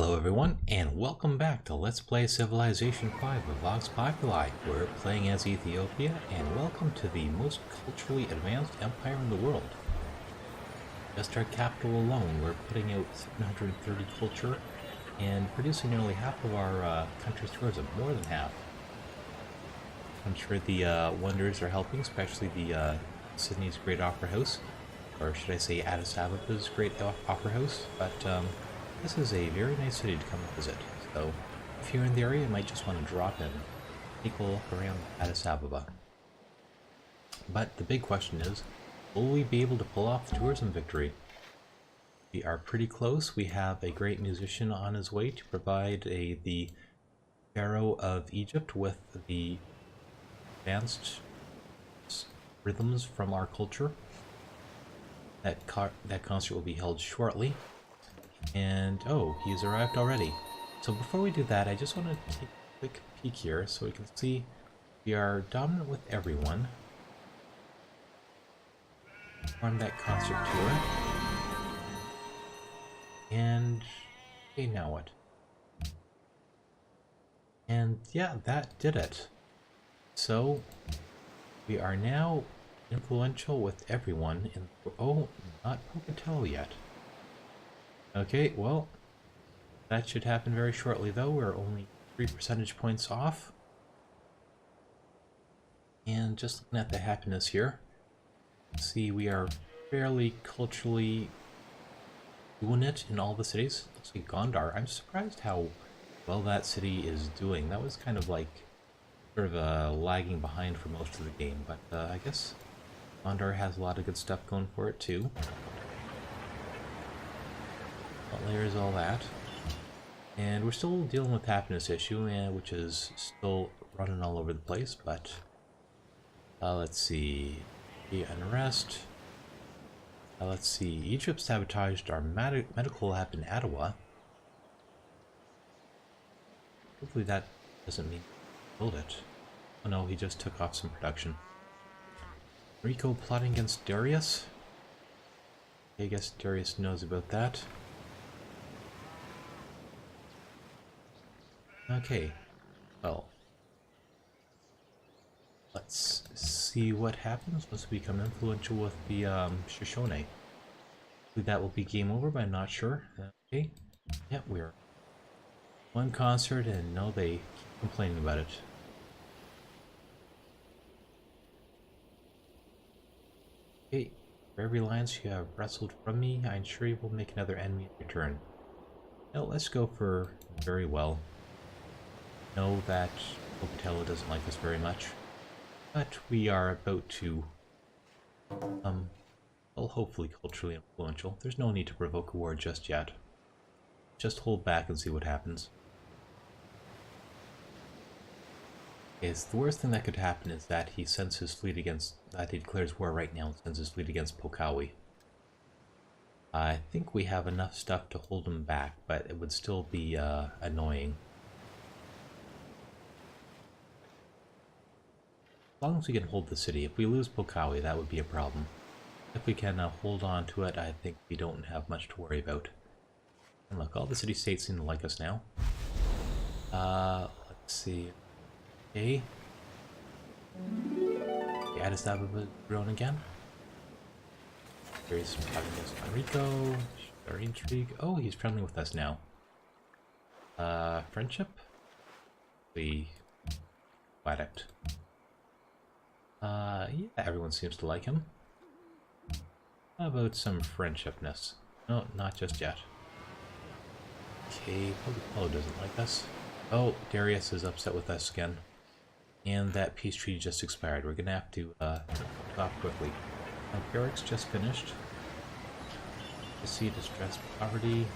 Hello everyone, and welcome back to Let's Play Civilization 5 of Vox Populi. We're playing as Ethiopia, and welcome to the most culturally advanced empire in the world. Just our capital alone, we're putting out 730 culture and producing nearly half of our country's tourism, more than half. I'm sure the wonders are helping, especially the Sydney's Great Opera House, or should I say Addis Abeba's Great Opera House, but this is a very nice city to come and visit, so if you're in the area, you might just want to drop in, take a look around Addis Ababa. But the big question is, will we be able to pull off the tourism victory? We are pretty close. We have a great musician on his way to provide the Pharaoh of Egypt with the advanced rhythms from our culture. That concert will be held shortly. And oh, he's arrived already. So before we do that, I just want to take a quick peek here so we can see we are dominant with everyone. On that concert tour. And okay, now what? And yeah, that did it. So we are now influential with everyone in not Pocatello yet. Okay, well, that should happen very shortly though. We're only 3 percentage points off. And just looking at the happiness here, see we are fairly culturally doing it in all the cities. Looks like Gondar. I'm surprised how well that city is doing. That was kind of like sort of lagging behind for most of the game, but I guess Gondar has a lot of good stuff going for it too. Well, there's all that. And we're still dealing with the happiness issue, which is still running all over the place, but let's see. The unrest. Let's see. Egypt sabotaged our medical lab in Ottawa. Hopefully that doesn't mean build it. Oh no, he just took off some production. Rico plotting against Darius. I guess Darius knows about that. Okay, well, let's see what happens once we become influential with the Shoshone. That will be game over, but I'm not sure. Okay, yeah, we're one concert, and no, they keep complaining about it. Okay, for every alliance you have wrestled from me, I ensure you will make another enemy in return. Now let's go for very well. Know that Pocatello doesn't like us very much, but we are about to, well, hopefully culturally influential. There's no need to provoke a war just yet. Just hold back and see what happens. Is the worst thing that could happen is that he sends his fleet against, that he declares war right now and sends his fleet against Pokawi. I think we have enough stuff to hold him back, but it would still be annoying. As long as we can hold the city. If we lose Pokawi, that would be a problem. If we can hold on to it, I think we don't have much to worry about. And look, all the city-states seem to like us now. Let's see. Okay. The Addis Ababa grown again. He's fighting against Enrico. Our intrigue. Oh, he's friendly with us now. Friendship? The addict. Yeah, everyone seems to like him. How about some friendshipness? No, not just yet. Okay, Pocatello doesn't like us. Oh, Darius is upset with us again. And that peace treaty just expired. We're gonna have to stop quickly. Garrick's just finished. I see distress, poverty.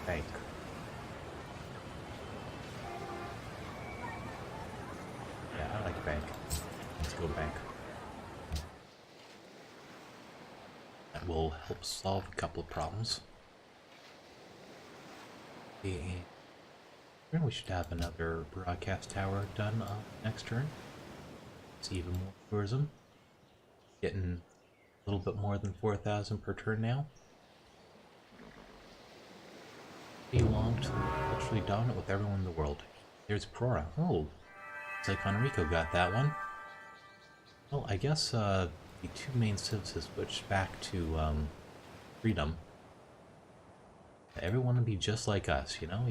Bank. Yeah, I like bank. Let's go bank. That will help solve a couple of problems. We should have another broadcast tower done next turn. It's even more tourism. Getting a little bit more than 4,000 per turn now. culturally dominant with everyone in the world. There's Prora. Oh, looks like Enrico got that one. Well, I guess the two main civs have switched back to freedom. Everyone will be just like us, you know?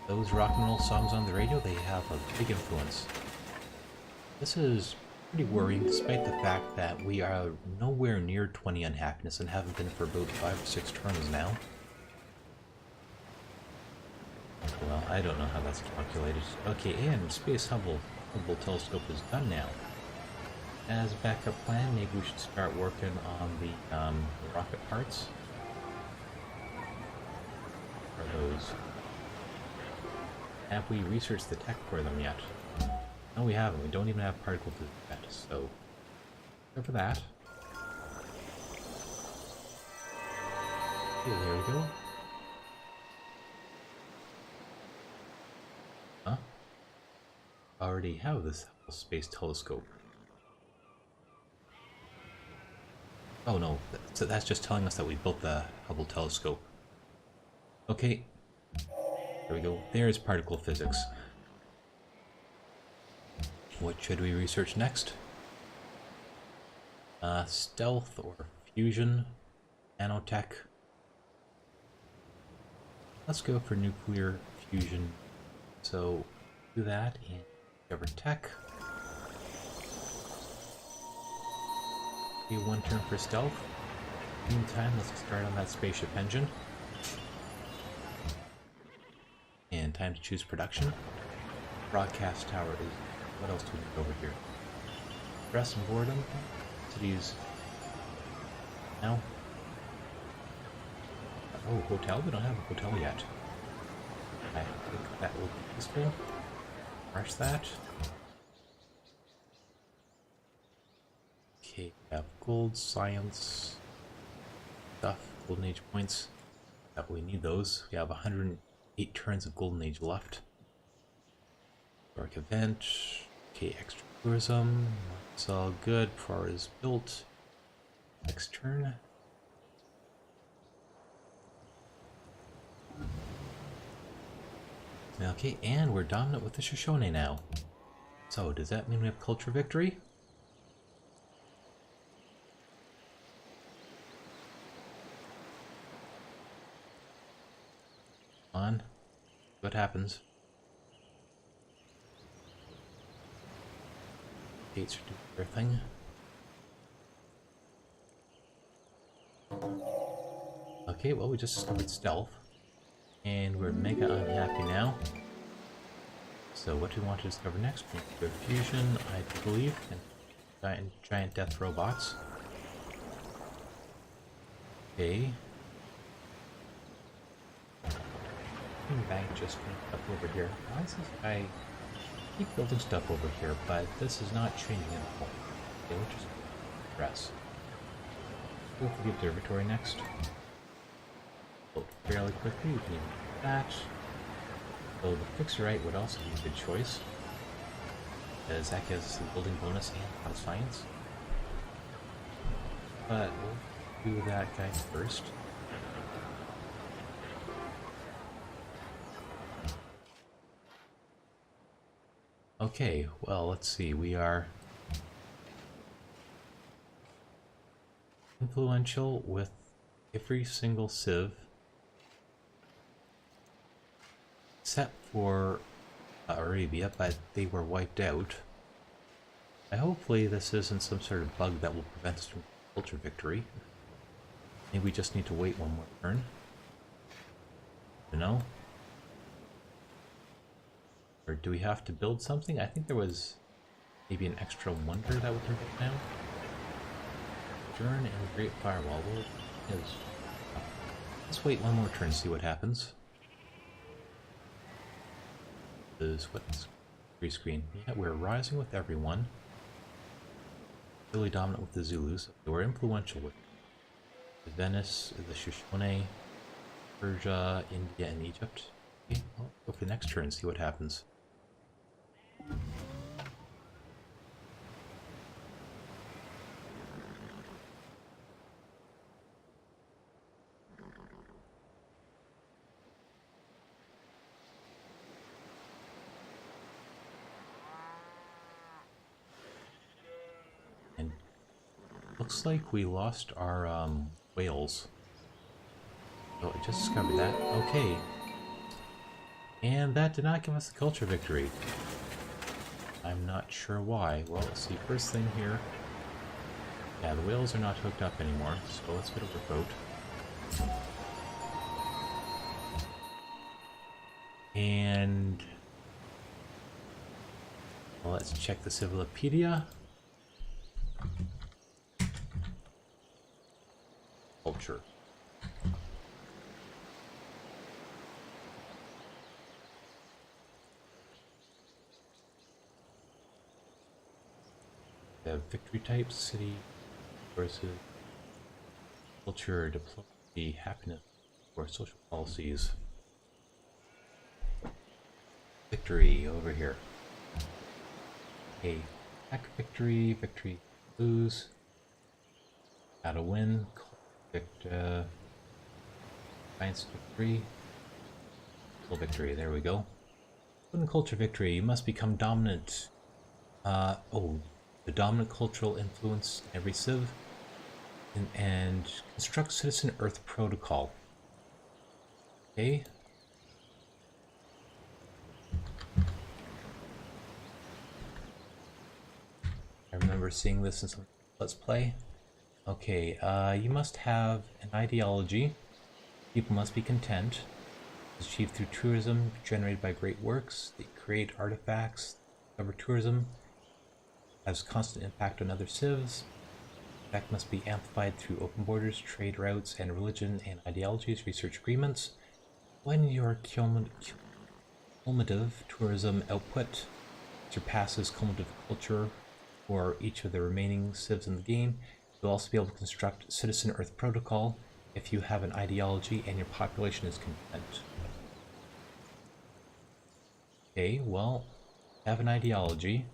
Those rock and roll songs on the radio, they have a big influence. This is pretty worrying, despite the fact that we are nowhere near 20 unhappiness and haven't been for about 5 or 6 turns now. Well, I don't know how that's calculated. Okay, and Space Hubble telescope is done now. As a backup plan, maybe we should start working on the rocket parts. Are those? Have we researched the tech for them yet? No, we haven't. We don't even have particle physics yet, so go for that. Okay, there we go. Huh? Already have this space telescope. Oh no, so that's just telling us that we built the Hubble telescope. Okay, there we go. There's particle physics. What should we research next? Stealth or fusion, nanotech. Let's go for nuclear fusion. So do that and discover tech. Okay, 1 turn for stealth. Meantime, let's start on that spaceship engine. And time to choose production. Broadcast tower is... What else do we need over here? Stress and boredom. Cities. Now. Oh, hotel? We don't have a hotel yet. I think that will be useful. Rush that. Okay, we have gold, science, stuff, golden age points. That we need those. We have 108 turns of golden age left. Dark event. Okay, extra tourism. It's all good. Prora is built. Next turn. Okay, and we're dominant with the Shoshone now. So, does that mean we have culture victory? On. What happens? Gates are doing their thing. Okay, well, we just discovered stealth. And we're mega unhappy now. So what do we want to discover next? Nuclear fusion, I believe, and giant death robots. Okay. Bank just up over here. Why is this guy keep building stuff over here? But this is not changing at all. Okay, we'll just press. Go for the observatory next. Build fairly quickly. We can do that. So the fixerite would also be a good choice, because that gives us the building bonus and a lot of science. But we'll do that guy first. Okay, well, let's see. We are influential with every single civ except for Arabia, but they were wiped out. Hopefully this isn't some sort of bug that will prevent us from culture victory. Maybe we just need to wait one more turn. You know? Or do we have to build something? I think there was maybe an extra wonder that we can put down. Stern and Great Firewall. Well, let's wait one more turn and see what happens. Is what's free screen. Yeah, we're rising with everyone. Really dominant with the Zulus. We're influential with Venice, the Shoshone, Persia, India, and Egypt. Okay, well, go for the next turn and see what happens. Looks like we lost our whales. Oh, I just discovered that. Okay. And that did not give us a culture victory. I'm not sure why. Well, let's see. First thing here. Yeah, the whales are not hooked up anymore, so let's get a boat. And well, let's check the Civilopedia. Culture. We have victory types, city versus culture, diplomacy, happiness, or social policies. Victory over here. Okay, attack victory, victory lose. Gotta win. Science victory. Full victory, there we go. In culture victory, you must become dominant. The dominant cultural influence in every civ. And construct Citizen Earth Protocol. Okay. I remember seeing this in some Let's Play. Okay, you must have an ideology. People must be content. It's achieved through tourism generated by great works. They create artifacts. Cover tourism. Has constant impact on other civs. Impact must be amplified through open borders, trade routes, and religion and ideologies, research agreements. When your cumulative tourism output surpasses cumulative culture for each of the remaining civs in the game, you'll also be able to construct Citizen Earth Protocol if you have an ideology and your population is content. Okay, well, have an ideology.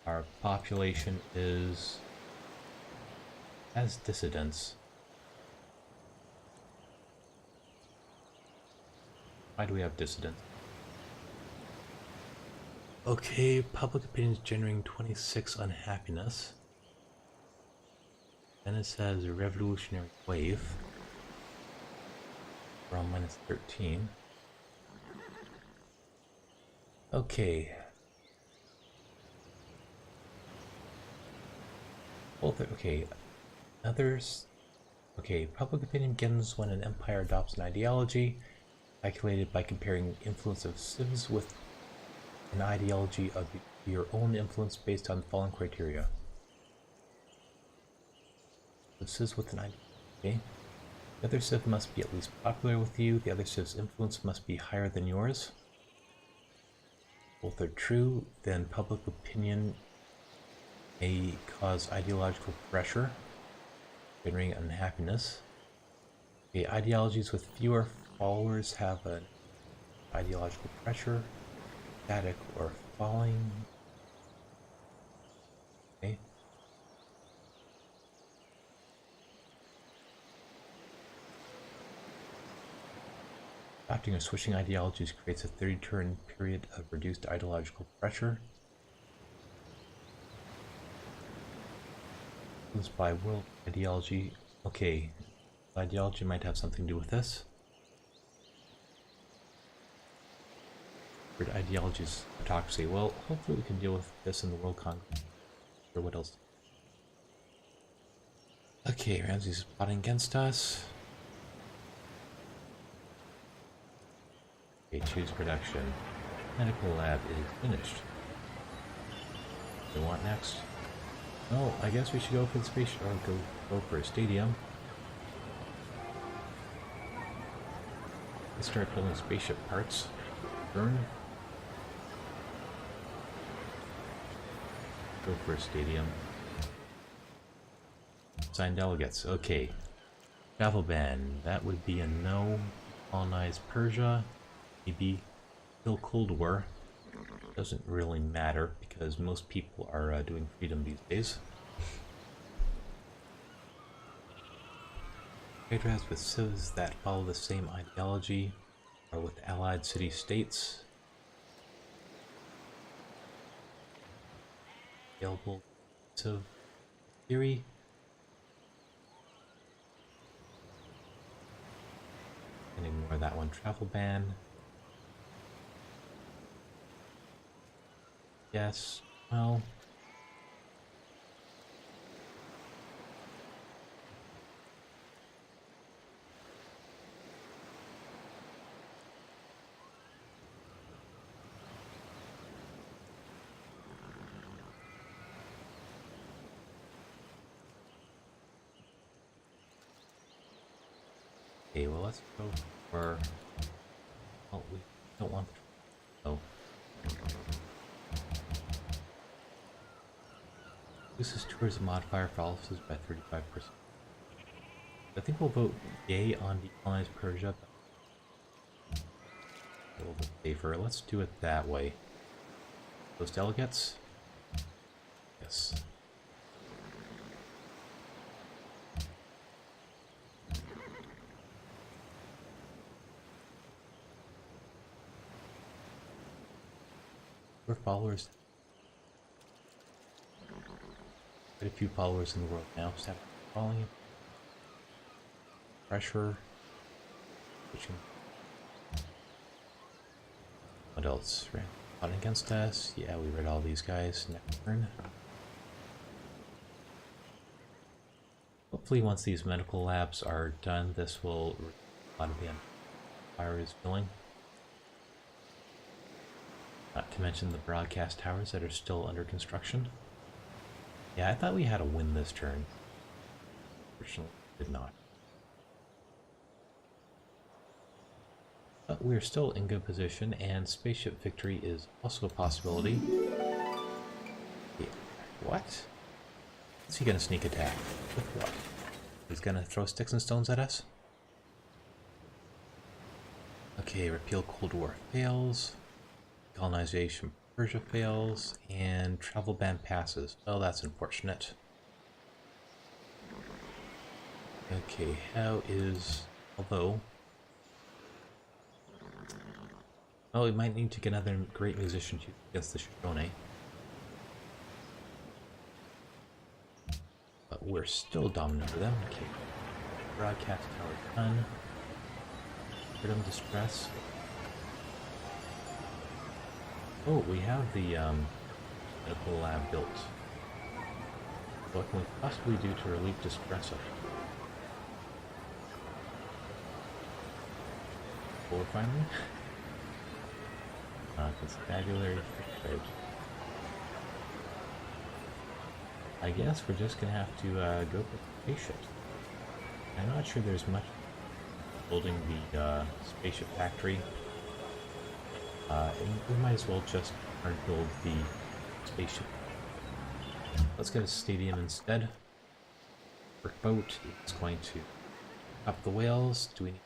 Our population has dissidents. Why do we have dissidents? Okay, public opinion is generating 26 unhappiness. Then it says a revolutionary wave. Around -13. Okay. Okay. Others. Okay, public opinion begins when an empire adopts an ideology, calculated by comparing influence of civs with an ideology of your own influence based on the following criteria. Civs with an ideology. Okay. The other civ must be at least popular with you. The other civ's influence must be higher than yours. Both are true, then public opinion may cause ideological pressure, generating unhappiness. Okay, ideologies with fewer followers have an ideological pressure, static or falling. Okay. Adopting or switching ideologies creates a 30-turn period of reduced ideological pressure. Influenced by world ideology. Okay, ideology might have something to do with this. Weird ideologies, autocracy. Well, hopefully we can deal with this in the World Congress. Or what else? Okay, Ramsey's plotting against us. Okay, choose production. Medical lab is finished. What do we want next? Oh, I guess we should go for the space or go for a stadium. Let's start building spaceship parts. Burn. Go for a stadium. Sign delegates. Okay. Travel ban. That would be a no. Colonize Persia. Maybe still Cold War. Doesn't really matter because most people are doing freedom these days. Trade routes with civs that follow the same ideology or with allied city-states. Available of theory. And ignore that one. Travel ban. Yes. Well. Okay, well, let's go for. Oh, we don't want. Oh. Reduces tourism modifier for all offices by 35%. I think we'll vote yay on decolonize Persia. A little bit safer. Let's do it that way. Those delegates? Yes. We're followers. Quite a few followers in the world now. Stop following. Pressure. Pushing. What else? Right? Fought against us. Yeah, we read all these guys. Next turn. Hopefully once these medical labs are done, this will a lot of the empire is filling. Not to mention the broadcast towers that are still under construction. Yeah, I thought we had a win this turn. Fortunately, did not. But we're still in good position, and spaceship victory is also a possibility. Yeah. What? Is he gonna sneak attack? With what? He's gonna throw sticks and stones at us? Okay, repeal Cold War fails. Colonization Persia fails, and travel ban passes. Oh, that's unfortunate. Okay, how is... although... oh, we might need to get another great musician against the Shoshone. But we're still dominant over them. Okay. Broadcast tower done. Freedom distress. Oh, we have the medical lab built. What can we possibly do to relieve distress of it? Coal refinery? Constabulary trade. I guess we're just gonna have to go for spaceships. I'm not sure there's much building the spaceship factory. We might as well just build the spaceship. Let's get a stadium instead. Workboat is going to up the whales. Do we need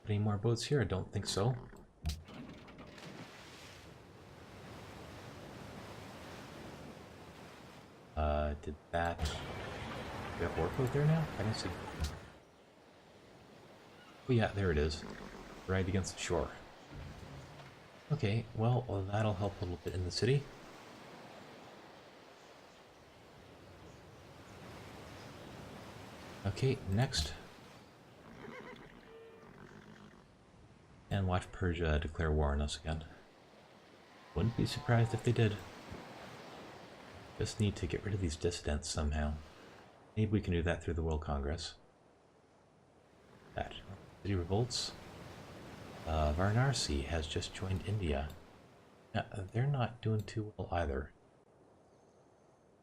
any more boats here? I don't think so. Did that... do we have workboat there now? I don't see. Oh yeah, there it is. Right against the shore. Okay, well, that'll help a little bit in the city. Okay, next. And watch Persia declare war on us again. Wouldn't be surprised if they did. Just need to get rid of these dissidents somehow. Maybe we can do that through the World Congress. That. City revolts. Varanasi has just joined India. Yeah, they're not doing too well either.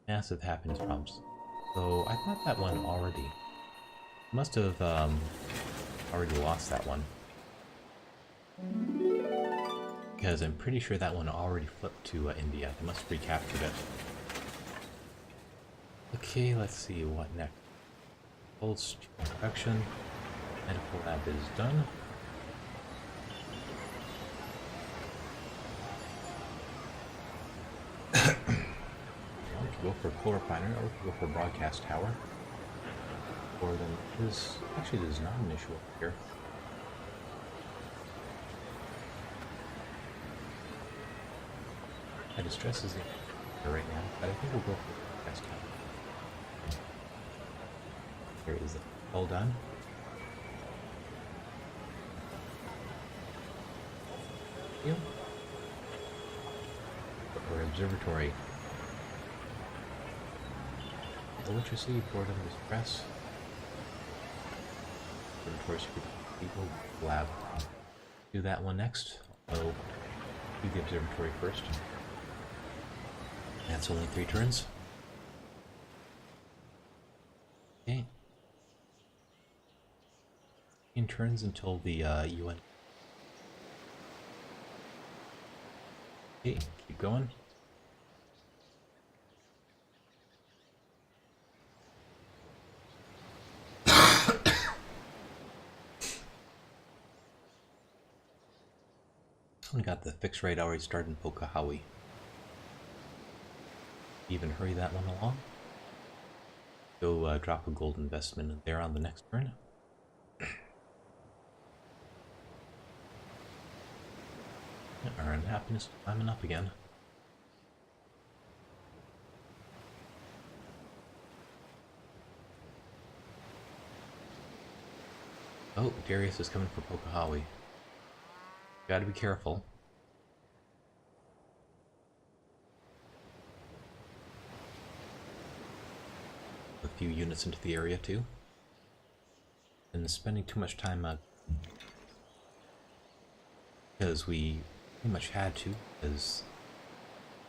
Massive happiness problems. So I thought that one already. Must have already lost that one. Because I'm pretty sure that one already flipped to India. They must have recaptured it. Okay, let's see what next. Old production. Medical lab is done. We could go for a coal refinery, or we could go for a broadcast tower. Or then this actually there's not an issue up here. That distresses it. right now, but I think we'll go for the next time. Here is it. All done. Yeah. Or observatory. Literacy, boredom, distress. Observatory, people, lab. Do that one next. So do the observatory first. That's only 3 turns. Okay. 10 turns until the UN. Okay, keep going. We got the fixed rate already started in Pokahawi. Even hurry that one along. Go drop a gold investment in there on the next turn. Our unhappiness is climbing up again. Oh, Darius is coming for Pokahawi. Gotta be careful. A few units into the area too. And spending too much time because we pretty much had to, because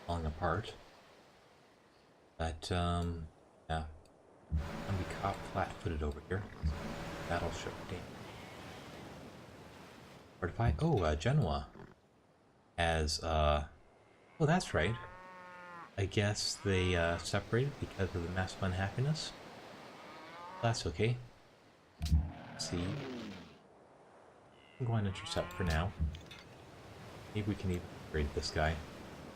falling apart. But yeah. I'm gonna be caught flat-footed over here. Battleship game. Fortify. Oh, Genoa has oh, that's right. I guess they separated because of the massive unhappiness. That's okay. Let's see. I'm going to intercept for now. Maybe we can even upgrade this guy.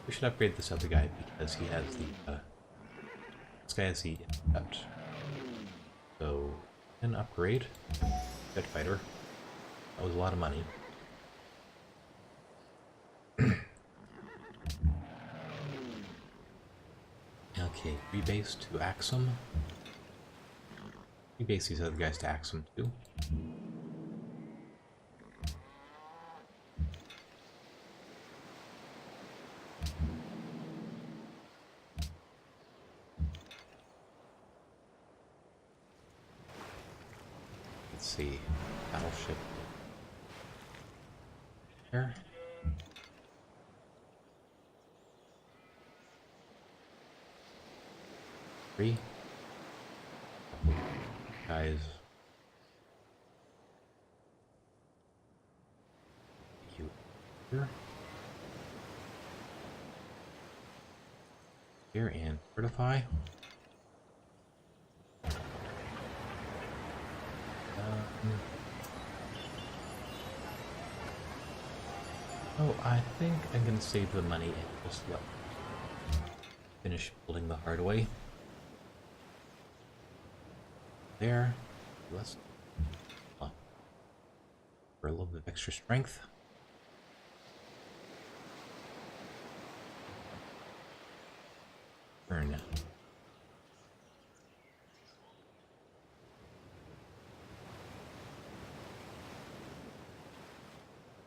We should upgrade this other guy because he has the this guy has the intercept. So an upgrade. Jet fighter. That was a lot of money. Okay, rebase to Axum. Rebase these other guys to Axum too. Let's see. Battleship. There. Three. Guys. You here. Here and fortify. Oh, I think I'm gonna save the money and just let finish building the hard way. There. Let's for a little bit of extra strength. Turn.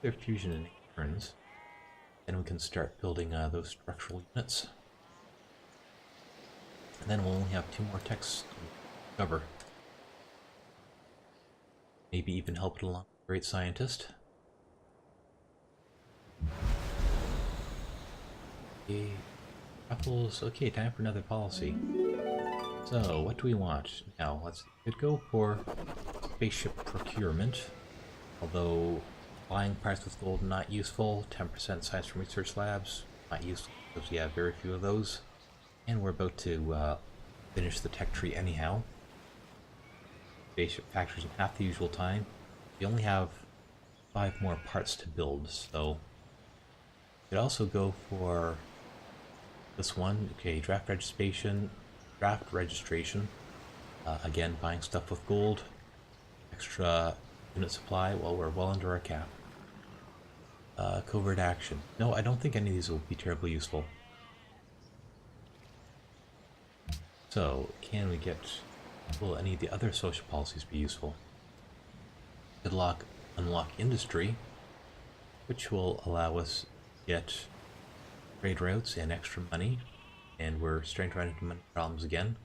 Their fusion in 8 turns. Then we can start building those structural units. And then we'll only have 2 more techs to cover. Maybe even help it along with a great scientist. Okay, Ruffles. Okay, time for another policy. So, what do we want? Now, let's could go for spaceship procurement. Although, buying parts with gold not useful. 10% science from research labs not useful because we have very few of those. And we're about to finish the tech tree anyhow. Spaceship factories in half the usual time. We only have 5 more parts to build, so we could also go for this one. Okay, draft registration. Again, buying stuff with gold. Extra unit supply while we're well under our cap. Covert action. No, I don't think any of these will be terribly useful. So, can we get... will any of the other social policies be useful? Unlock industry, which will allow us to get trade routes and extra money, and we're starting to run into money problems again.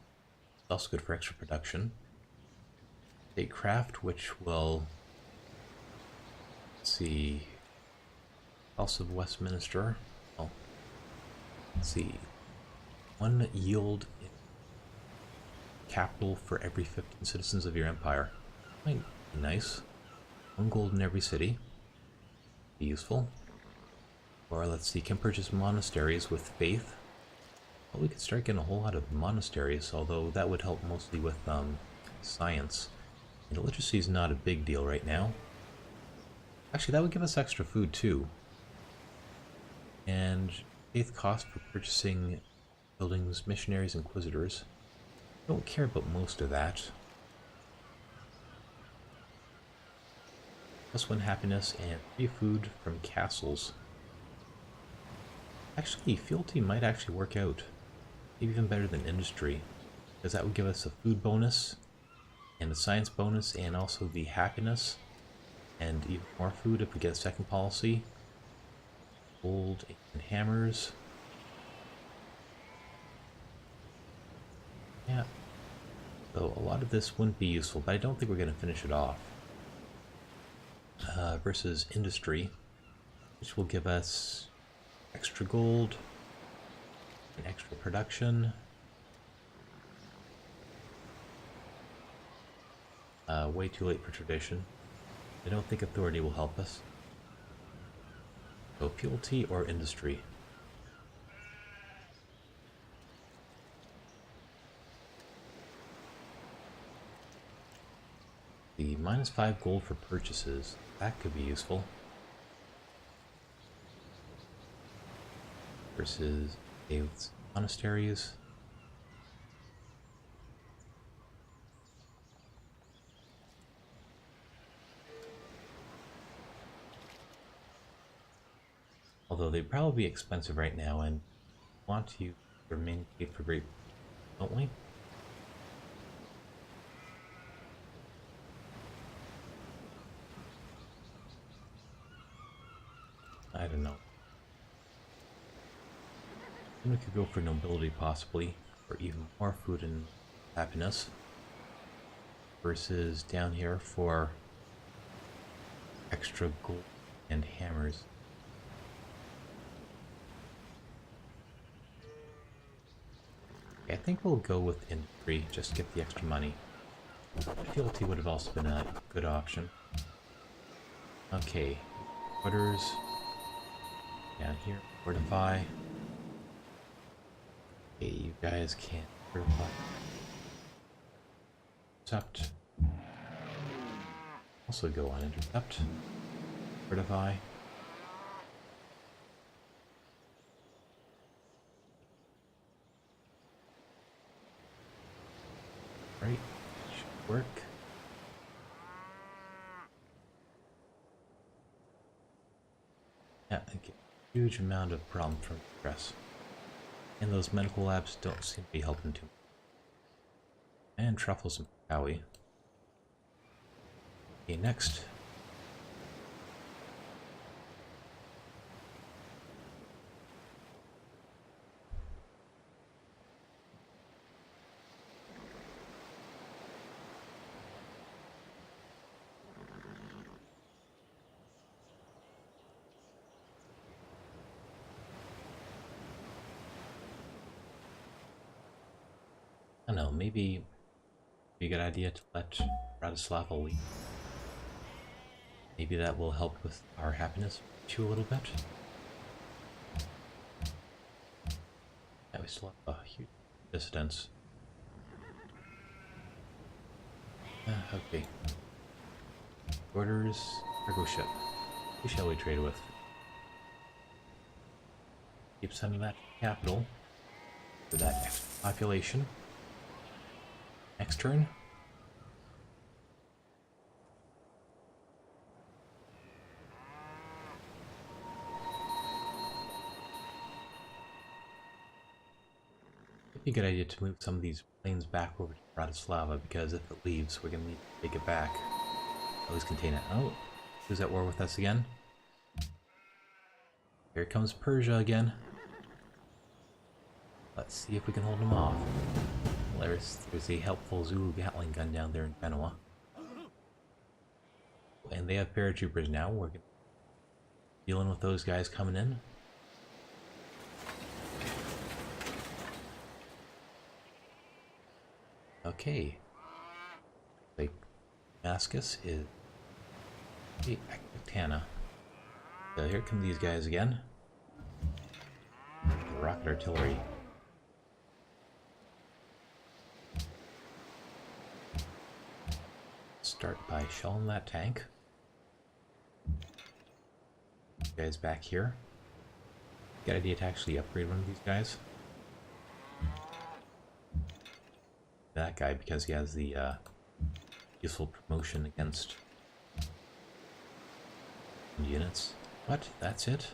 It's also good for extra production. Statecraft, which will... let's see... House of Westminster. Oh, let's see. One yield in capital for every 15 citizens of your empire. Might be nice. One gold in every city. Be useful. Or let's see, can purchase monasteries with faith. Well, we could start getting a whole lot of monasteries, although that would help mostly with science. And literacy is not a big deal right now. Actually, that would give us extra food too. And faith cost for purchasing buildings, missionaries, inquisitors. Don't care about most of that. +1 happiness and free food from castles. Actually, fealty might actually work out. Maybe even better than industry. Because that would give us a food bonus, and a science bonus, and also the happiness. And even more food if we get a second policy. Gold and hammers. Yeah. So a lot of this wouldn't be useful, but I don't think we're going to finish it off. Versus industry, which will give us extra gold and extra production. Way too late for tradition. I don't think authority will help us. So fealty or industry. The -5 gold for purchases. That could be useful. Versus monasteries. Although they'd probably be expensive right now and want to remain paid for great, don't we? I don't know. Then we could go for nobility possibly, for even more food and happiness. Versus down here for extra gold and hammers. Okay, I think we'll go with industry, just to get the extra money. Fealty would have also been a good option. Okay, quarters. Down here, fortify. Okay, you guys can't fortify. Intercept. Also go on intercept. Fortify. Right, should work. Yeah, okay. Huge amount of problem from stress. And those medical labs don't seem to be helping too much. And truffles and Howie. Okay, next. I don't know, maybe it'd be a good idea to let Bratislava leave. Maybe that will help with our happiness too a little bit. Yeah, we still have a huge dissidence. Okay. Orders, cargo ship. Who shall we trade with? Keep sending that to the capital for that extra population. Next turn. Be a good idea to move some of these planes back over to Bratislava, because if it leaves, we're going to need to take it back. Always contain it. Oh, who's at war with us again? Here comes Persia again. Let's see if we can hold them off. Well, there's a helpful Zulu Gatling gun down there in Genoa. And they have paratroopers now. We're dealing with those guys coming in. Okay. Like, Damascus is Tana. So here come these guys again. Rocket artillery. Start by shelling that tank. Guys back here. Good idea to actually upgrade one of these guys. That guy, because he has the useful promotion against units. What? That's it?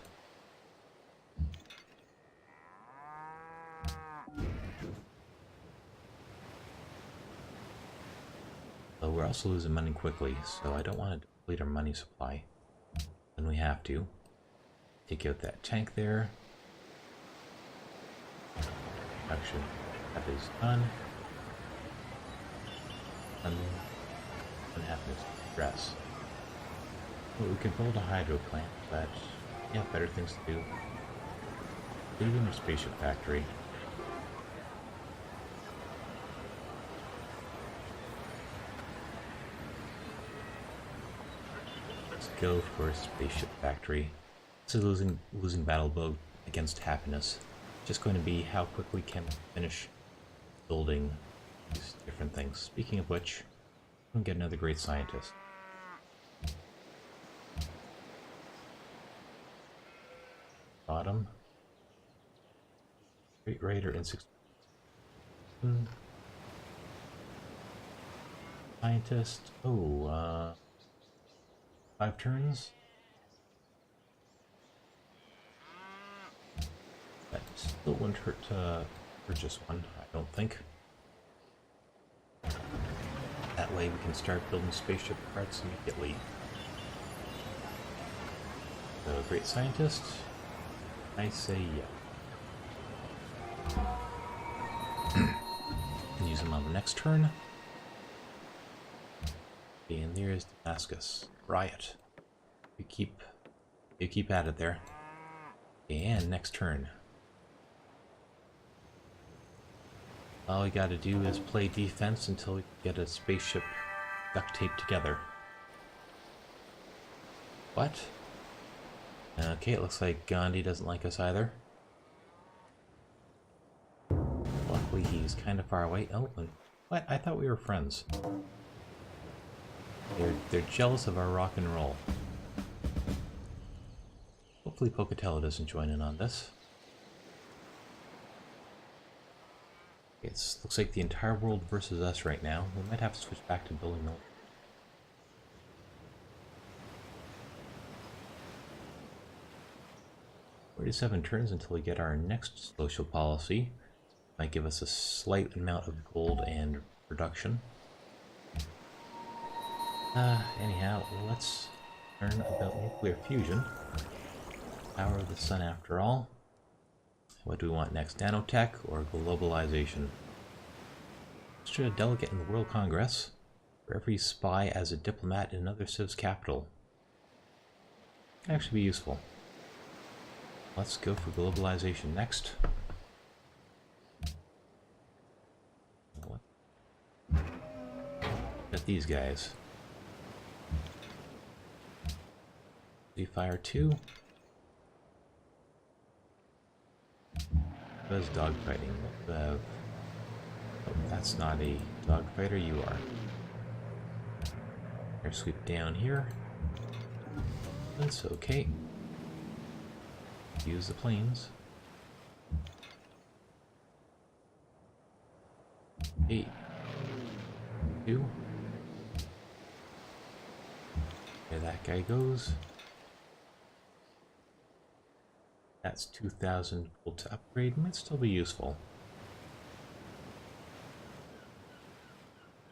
But we're also losing money quickly, so I don't want to deplete our money supply when we have to. Take out that tank there. Action. That is done. Unhappiness. Stress. Well, we could build a hydro plant, but we have better things to do. Building a spaceship factory. Let's go for a spaceship factory. This is losing battle boat against happiness. Just going to be how quickly can we finish building these different things. Speaking of which, I'm gonna get another great scientist. Bottom. Great Raider in 6. Scientist. Oh, 5 turns. That still wouldn't hurt to purchase one, I don't think. That way we can start building spaceship parts immediately. So, great scientist. I say yeah. Use them on the next turn. Okay, and there is Damascus. Riot. You keep at it there. And next turn. All we gotta do is play defense until we get a spaceship duct taped together. What? Okay, it looks like Gandhi doesn't like us either. Luckily, he's kind of far away. Oh, what? I thought we were friends. They're jealous of our rock and roll. Hopefully Pocatello doesn't join in on this. It looks like the entire world versus us right now. We might have to switch back to building military. "47 turns until we get our next social policy. Might give us a slight amount of gold and production. Anyhow, let's learn about nuclear fusion. Power of the sun after all. What do we want next? Nanotech or globalization? Should a delegate in the World Congress? For every spy as a diplomat in another civ's capital. Can actually be useful. Let's go for globalization next. At these guys. Fire 2. Does dogfighting. Oh, that's not a dogfighter, you are. Air sweep down here. That's okay. Use the planes. 8. 2. There that guy goes. That's 2,000 gold to upgrade. Might still be useful.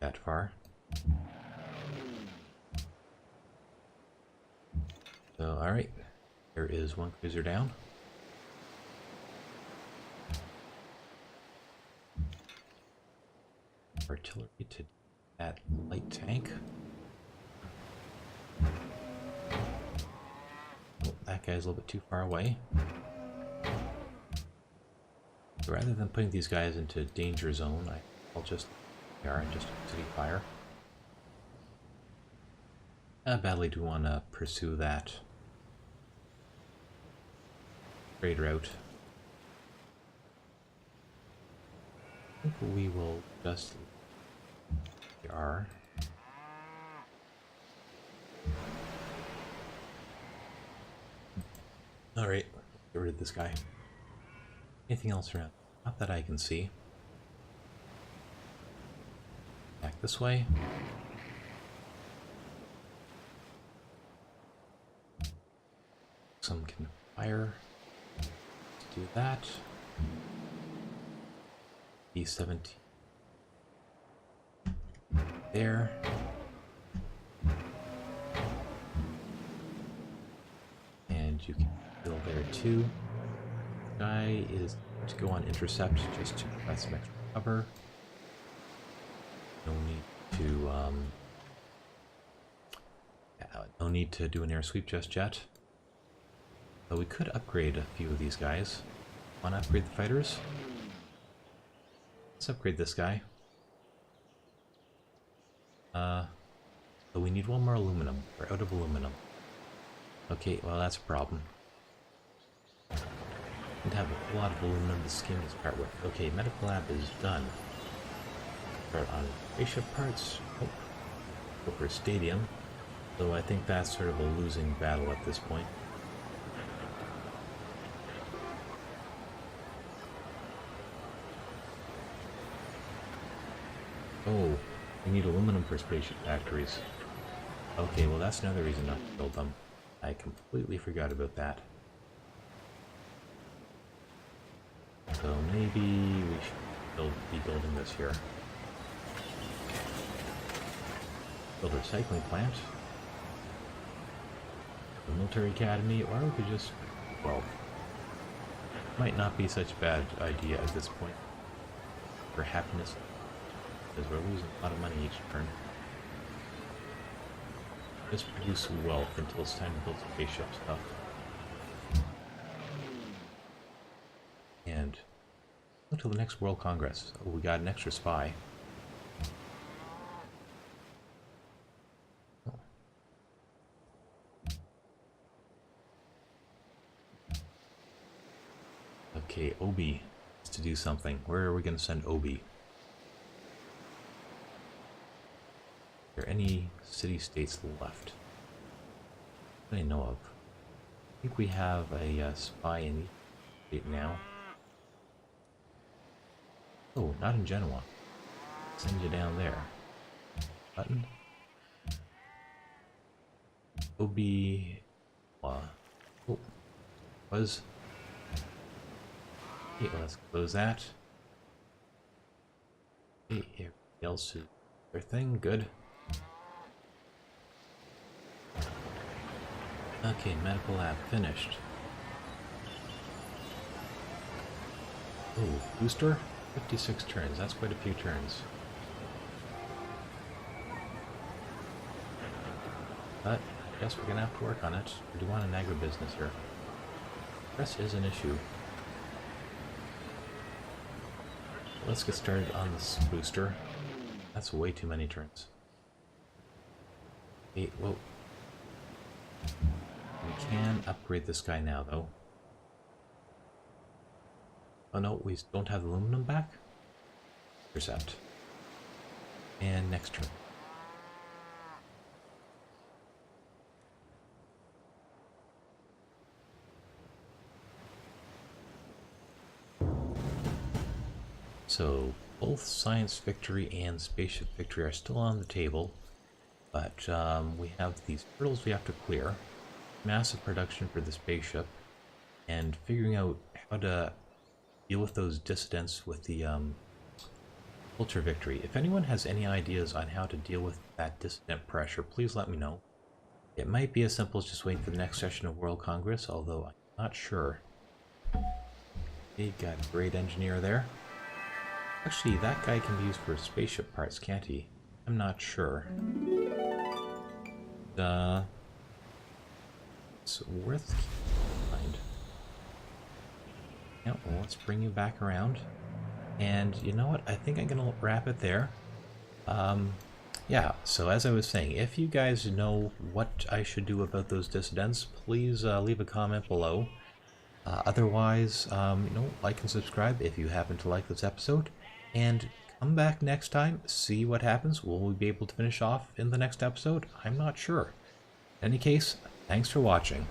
that far. So, alright. There is one cruiser down. Artillery to that light tank. Oh, that guy's a little bit too far away. So rather than putting these guys into danger zone, I'll just city fire. How badly do we want to pursue that trade route? I think we will just are. Alright, get rid of this guy. Anything else around? Not that I can see. Back this way. Some can fire. Let's do that. B-17. There. And you can kill there too. Guy is to go on intercept just to provide some extra cover. No need to no need to do an air sweep just yet. Though we could upgrade a few of these guys. Want to upgrade the fighters? Let's upgrade this guy. So we need one more aluminum. We're out of aluminum. Okay, well that's a problem. We'd have a lot of aluminum to skim this part with. Okay, medical lab is done. Start on spaceship parts. Oh, go for a stadium. So I think that's sort of a losing battle at this point. Oh, we need aluminum for spaceship factories. Okay, well that's another reason not to build them. I completely forgot about that. So maybe we should be building this here. Build a recycling plant. The military academy, or we could just, well, might not be such a bad idea at this point. For happiness. Because we're losing a lot of money each turn. Just produce wealth until it's time to build spaceship stuff. And until the next World Congress. Oh, we got an extra spy. Oh. Okay, Obi is to do something. Where are we going to send Obi? Are there any city-states left that I know of? I think we have a spy in each state now. Oh, not in Genoa. Send you down there. Button. Obi. Oh, was. Okay, let's close that. Okay, everybody else is their thing. Good. Okay, medical lab finished. Oh, booster? 56 turns, that's quite a few turns. But I guess we're gonna have to work on it. We do want an agribusiness here. Press is an issue. Let's get started on this booster. That's way too many turns. 8, whoa. We can upgrade this guy now, though. Oh no, we don't have aluminum back? Intercept. And next turn. So, both science victory and spaceship victory are still on the table, but we have these hurdles we have to clear. Massive production for the spaceship, and figuring out how to deal with those dissidents with the culture victory. If anyone has any ideas on how to deal with that dissident pressure, please let me know. It might be as simple as just waiting for the next session of World Congress, although I'm not sure. He got a great engineer there. Actually, that guy can be used for spaceship parts, can't he? I'm not sure. It's worth keeping in mind. Yeah, well, let's bring you back around. And you know what? I think I'm going to wrap it there. Yeah, so as I was saying, if you guys know what I should do about those dissidents, please leave a comment below. Otherwise, like and subscribe if you happen to like this episode. And come back next time, see what happens. Will we be able to finish off in the next episode? I'm not sure. In any case, thanks for watching.